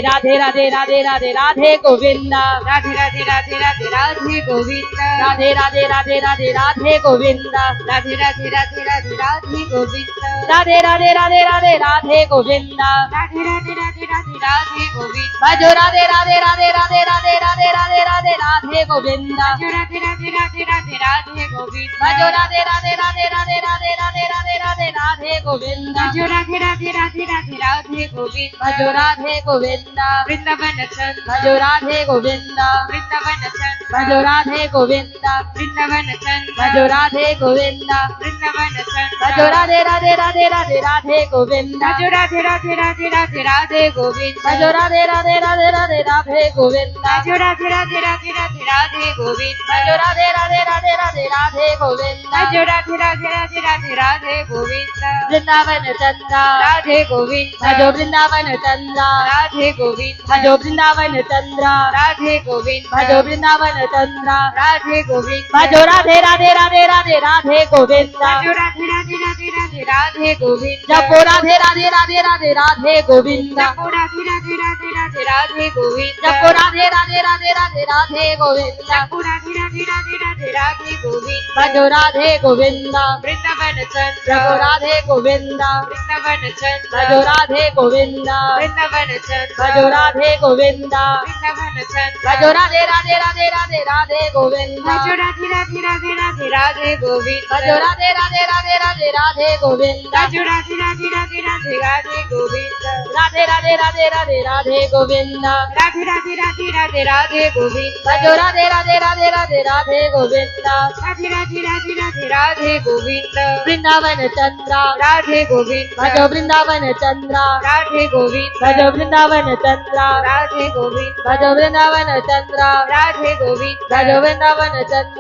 राधे राधे राधे राधे राधे गोविंदा राधे राधे राधे राधे राधे गोविंदा राधे राधे राधे राधे राधे गोविंदा राधे राधे राधे राधे राधे गोविंदा राधे राधे राधे राधे राधे गोविंदा राधे राधे राधे राधे राधे गोविंदा भजो राधे राधे राधे राधे राधे राधे राधे राधे राधे गोविंदा भजो राधे राधे राधे राधे राधे गोविंदा भजो राधे राधे राधे राधे राधे राधे राधे राधे राधे गोविंदा भजो राधे राधे राधे राधे राधे गोविंदा भजो राधे गोविंदा वृंदावन चंद भजो राधे गोविंदा वृंदावन चंद भजो राधे गोविंदा वृंदावन चंद भजो राधे गोविंदा वृंदावन चंद भजो राधे राधे राधे राधे राधे गोविंदा भजो राधे राधे राधे राधे राधे गोविंदा भजो राधे राधे राधे राधे राधे गोविंदा भजो राधे राधे राधे राधे राधे गोविंदा भजो राधे राधे राधे राधे राधे गोविंदा भजो राधे राधे राधे राधे राधे गोविंदा वृंदावन चंद्रा राधे गोविंदा भजो वृंदावन चंद्रा राधे गोविंदा भजो वृंदावन चंद्रा राधे गोविंदा भजो वृंदावन चंद्रा राधे गोविंदा भजो राधे राधे राधे राधे राधे गोविंदा भजो राधे राधे राधे राधे राधे गोविंदा जपो राधे राधे राधे राधे राधे गोविंदा जपो राधे राधे राधे राधे राधे गोविंदा जपो राधे राधे राधे राधे राधे गोविंदा जपो राधे राधे राधे राधे राधे गोविंदा भजो राधे गोविंदा वृंदावन चंद जपो राधे गोविंदा वृंदावन चंद भजो राधे गोविंदा वृंदावन चंद भजो राधे गोविंदा वृंदावन चंद भजो राधे राधे राधे राधे राधे गोविंदा भजो राधे राधे राधे राधे राधे गोविंदा भजो राधे राधे राधे राधे राधे गोविंदा भजो राधे राधे राधे राधे राधे गोविंदा राधे राधे राधे राधे राधे गोविंदा राधे राधे राधे राधे राधे गोविंदा भजो राधे राधे राधे राधे राधे गोविंदा राधे राधे राधे राधे राधे गोविंदा वृंदावन चंद्रा राधे गोविंदा भजो वृंदावन चंद्रा राधे गोविंदा भजो वृंदावन चंद्रा राधे गोविंदा भजो वृंदावन चंद्रा राधे गोविंदा भजो वृंदावन चंद्रा